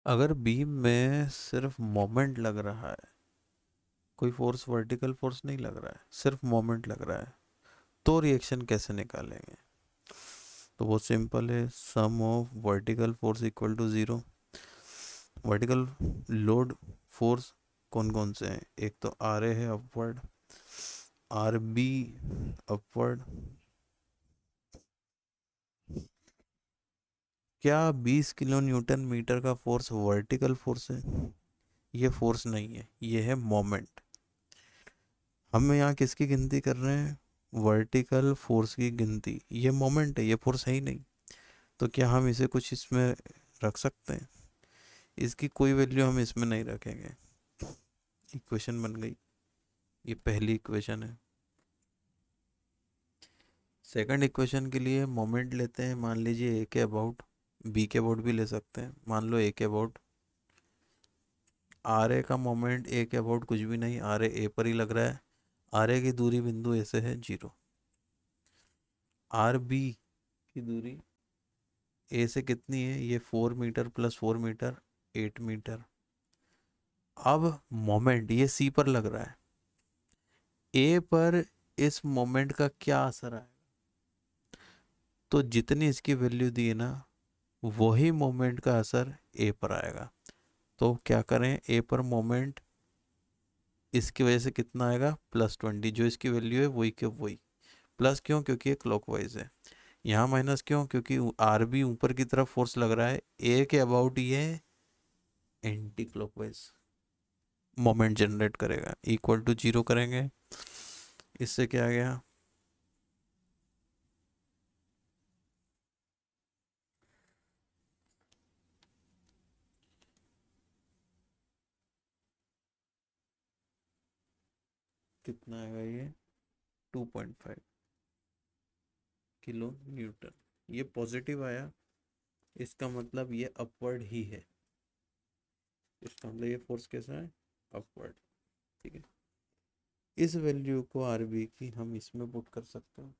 अगर बीम में सिर्फ मोमेंट लग रहा है, कोई फोर्स, वर्टिकल फोर्स नहीं लग रहा है, सिर्फ मोमेंट लग रहा है, तो रिएक्शन कैसे निकालेंगे? तो बहुत सिंपल है, sum of vertical force equal to zero. Vertical load force कौन कौन से हैं? एक तो आर ए है अपवर्ड, आर बी अपवर्ड। क्या 20 किलो न्यूटन मीटर का फोर्स वर्टिकल फोर्स है? ये फोर्स नहीं है, ये है मोमेंट। हम यहाँ किसकी गिनती कर रहे हैं? वर्टिकल फोर्स की गिनती। ये मोमेंट है, ये फोर्स है ही नहीं। तो क्या हम इसे कुछ इसमें रख सकते हैं? इसकी कोई वैल्यू हम इसमें नहीं रखेंगे। इक्वेशन बन गई, ये पहली इक्वेशन है। सेकंड इक्वेशन के लिए मोमेंट लेते हैं, मान लीजिए ए के अबाउट, बी के अबाउट भी ले सकते हैं, मान लो ए के अबाउट। आर ए का मोमेंट ए के अबाउट कुछ भी नहीं, आर ए पर ही लग रहा है। आर ए की दूरी बिंदु ए से है 0। आर बी की दूरी ए से कितनी है? ये 4 मीटर प्लस 4 मीटर, 8 मीटर। अब मोमेंट ये सी पर लग रहा है, ए पर इस मोमेंट का क्या असर है? तो जितनी इसकी वैल्यू दी है ना, वही मोमेंट का असर ए पर आएगा। तो क्या करें, ए पर मोमेंट इसकी वजह से कितना आएगा? +20। जो इसकी वैल्यू है वही के वही। प्लस क्यों? क्योंकि ये क्लॉकवाइज है। यहाँ माइनस क्यों? क्योंकि आर बी ऊपर की तरफ फोर्स लग रहा है, ए के अबाउट ये एंटी क्लॉकवाइज मोमेंट जनरेट करेगा। इक्वल टू 0 करेंगे, इससे क्या आ गया? कितना आएगा ये? 2.5 किलो न्यूटन। ये पॉजिटिव आया, इसका मतलब ये अपवर्ड ही है। इसका मतलब ये फोर्स कैसा है? अपवर्ड। ठीक है, इस वैल्यू को आर बी की हम इसमें पुट कर सकते हैं।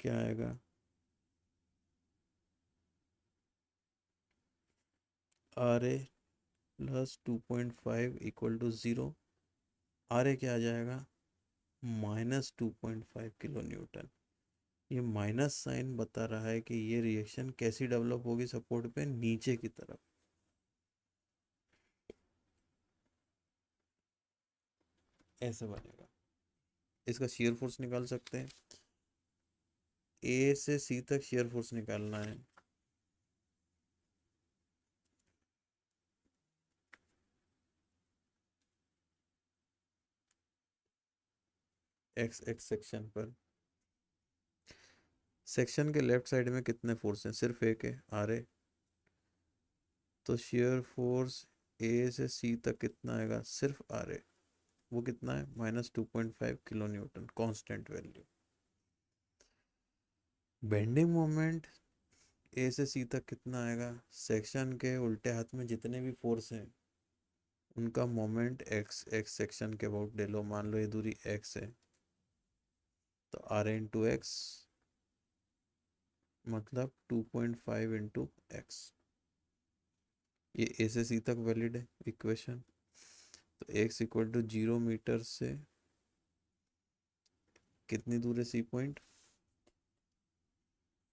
क्या आएगा? R A plus 2.5 equal to 0। R A क्या आ जाएगा? -2.5 किलो न्यूटन। ये माइनस साइन बता रहा है कि ये रिएक्शन कैसी डेवलप होगी सपोर्ट पे? नीचे की तरफ। ऐसे बनेगा। इसका शेयर फोर्स निकाल सकते हैं, ए से सी तक शेयर फोर्स निकालना है। एक्स एक्स सेक्शन पर, सेक्शन के लेफ्ट साइड में कितने फोर्स हैं? सिर्फ एक है, आर ए। तो शेयर फोर्स ए से सी तक कितना आएगा? सिर्फ आर ए। वो कितना है? -2.5 kilo newton, constant value. Bending moment A से सी तक कितना आएगा? सेक्शन के उल्टे हाथ में जितने भी फोर्स हैं उनका मोमेंट एक्स एक्स सेक्शन के अबाउट ले लो। मान लो ये दूरी एक्स है, तो आर इंटू एक्स मतलब 2.5 इंटू एक्स। ये ए से सी तक वैलिड है इक्वेशन। तो एक्स इक्वल टू 0 मीटर से कितनी दूर है सी पॉइंट?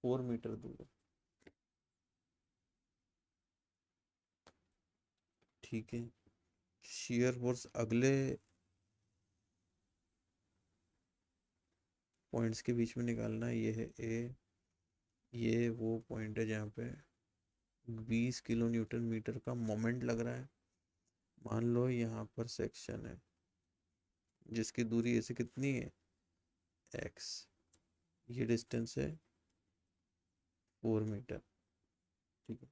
4 मीटर दूर है। ठीक है, शेयर फोर्स अगले पॉइंट्स के बीच में निकालना है। ये है ए, ये वो पॉइंट है जहाँ पे 20 किलो न्यूटन मीटर का मोमेंट लग रहा है। मान लो यहाँ पर सेक्शन है जिसकी दूरी ऐसे कितनी है? एक्स। ये डिस्टेंस है 4 मीटर। ठीक है,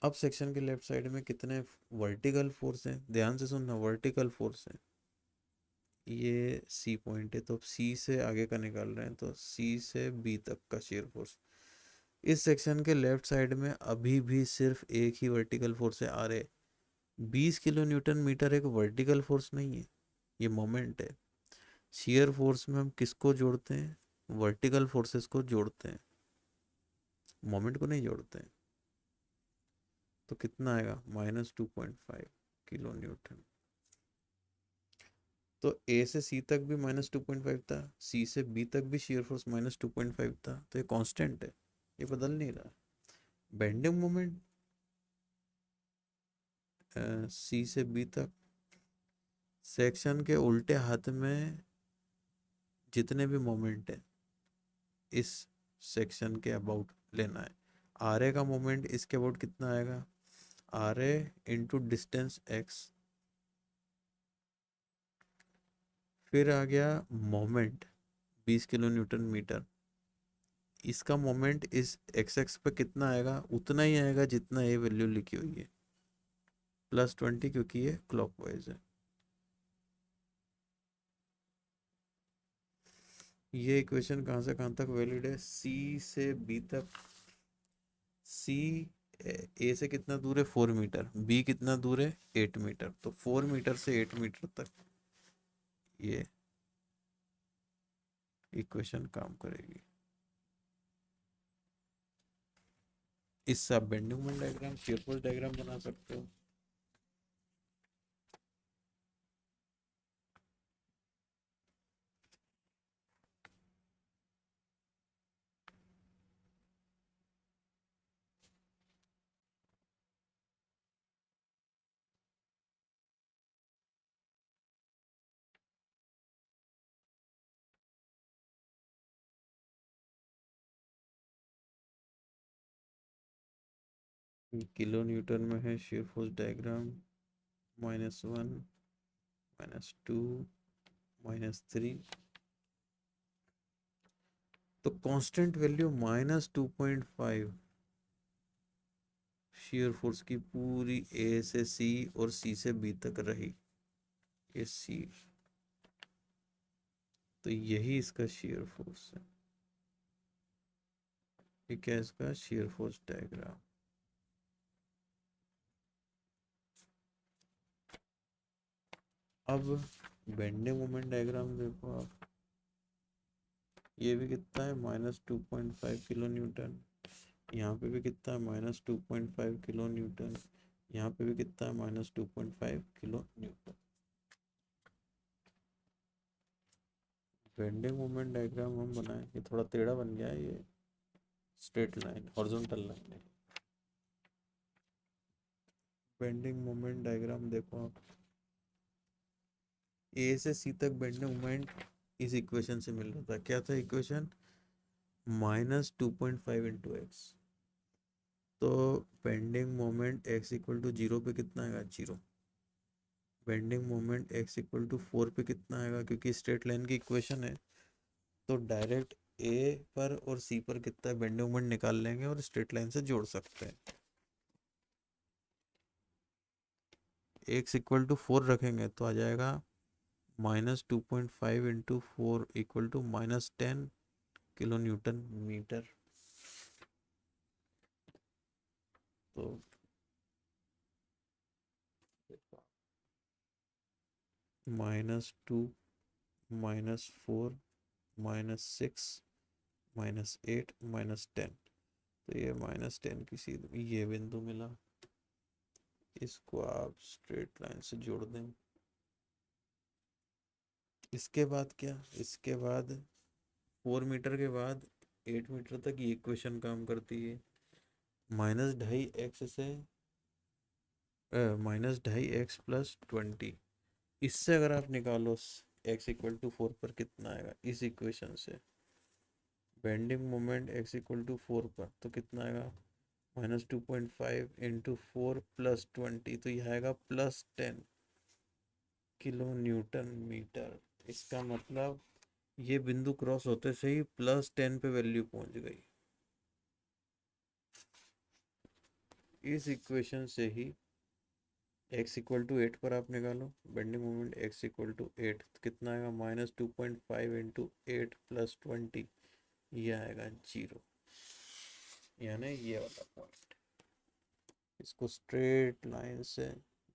अब सेक्शन के लेफ्ट साइड में कितने वर्टिकल फोर्स हैं? ध्यान से सुनना, वर्टिकल फोर्स है। ये सी पॉइंट है, तो सी से आगे का निकाल रहे हैं, तो सी से बी तक का शेयर फोर्स। इस सेक्शन के लेफ्ट साइड में अभी भी सिर्फ एक ही वर्टिकल फोर्स है, R A. 20 kilo newton metre एक वर्टिकल फोर्स नहीं है, ये मोमेंट है। शियर फोर्स में हम किसको जोड़ते हैं? वर्टिकल फोर्सेस को जोड़ते हैं, मोमेंट को नहीं जोड़ते हैं। तो कितना आएगा, -2.5 किलो न्यूटन। तो ए से सी तक भी -2.5 था, सी से बी तक भी शेयर फोर्स -2.5 था, तो ये कांस्टेंट है, ये बदल नहीं रहा। बेंडिंग मोमेंट सी से बी तक, सेक्शन के उल्टे हाथ में जितने भी मोमेंट है इस सेक्शन के अबाउट लेना है। आर ए का मोमेंट इसके अबाउट कितना आएगा, R A into distance X, फिर आ गया मोमेंट 20 किलो न्यूटन मीटर। इसका मोमेंट इस एक्स एक्स पे कितना आएगा, उतना ही आएगा जितना ये वैल्यू लिखी हुई है, +20, क्योंकि ये क्लॉकवाइज है। ये इक्वेशन कहाँ से कहाँ तक वैलिड है, सी से बी तक। सी ए से कितना दूर है, 4 मीटर, बी कितना दूर है, 8 मीटर, तो 4 मीटर से 8 मीटर तक ये इक्वेशन काम करेगी। इससे आप bending moment diagram, shear force diagram बना सकते हो। किलो न्यूटन में है शियर फोर्स डायग्राम, -1, -2, -3। तो कांस्टेंट वैल्यू -2.5 शियर फोर्स की पूरी ए से सी और सी से बी तक रही, ये सी, तो यही इसका शियर फोर्स है। ये क्या है, इसका शियर फोर्स डायग्राम। अब बेंडिंग मोमेंट डायग्राम देखो आप, ये भी कितना है, -2.5 किलो न्यूटन, यहाँ पे भी कितना है, -2.5 किलो न्यूटन, यहाँ पे भी कितना है, -2.5 kilo Newton. Bending moment diagram हम बनाए, ये थोड़ा टेढ़ा बन गया है, ये स्ट्रेट लाइन, हॉरिजॉन्टल लाइन है। बेंडिंग मोमेंट डायग्राम देखो आप, ए से सी तक बेंडिंग मोमेंट इस इक्वेशन से मिल रहा था, क्या था इक्वेशन, -2.5 × x। तो बेंडिंग मोमेंट x = 0 पे कितना आएगा, 0। बेंडिंग मोमेंट x = 4 पे कितना आएगा, क्योंकि स्ट्रेट लाइन की इक्वेशन है, तो डायरेक्ट ए पर और सी पर कितना बेंडिंग मोमेंट निकाल लेंगे और स्ट्रेट लाइन से जोड़ सकते हैं। x = 4 रखेंगे तो आ जाएगा -2.5 × 4 = -10 किलो न्यूटन मीटर। तो -2, -4, -6, -8, -10, तो ये -10 की सीधी ये बिंदु मिला, इसको आप स्ट्रेट लाइन से जोड़ दें। इसके बाद क्या, इसके बाद 4 मीटर के बाद 8 मीटर तक ये इक्वेशन काम करती है, -2.5 x से -2.5 x + 20। इससे अगर आप निकालो x = 4 पर कितना आएगा, इस इक्वेशन से बेंडिंग मोमेंट x = 4 पर तो कितना आएगा, -2.5 × 4 + 20, तो यह आएगा +10 किलो न्यूटन मीटर। इसका मतलब ये बिंदु क्रॉस होते से ही +10 पे वैल्यू पहुंच गई। इस इक्वेशन से ही x = 8 पर आप निकालो बेंडिंग मोमेंट x = 8, तो कितना आएगा, -2.5 × 8 + 20, ये आएगा 0, यानी ये वाला पॉइंट। इसको स्ट्रेट लाइन से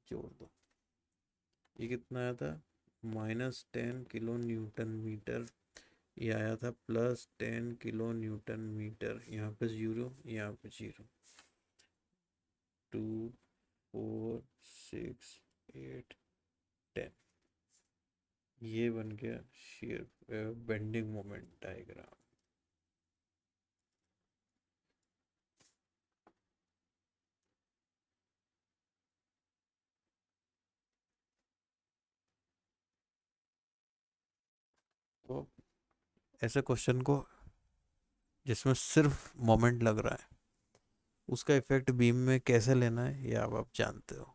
जोड़ दो, ये कितना आया था, -10 किलो न्यूटन मीटर, ये आया था +10 किलो न्यूटन मीटर, यहाँ पे 0, यहाँ पे 0। टू, 4, 6, 8, 10। ये बन गया शेयर बेंडिंग मोमेंट डायग्राम। तो ऐसे क्वेश्चन को जिसमें सिर्फ मोमेंट लग रहा है, उसका इफेक्ट बीम में कैसे लेना है ये आप जानते हो।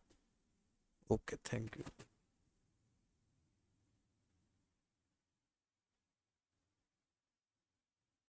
Okay, thank you.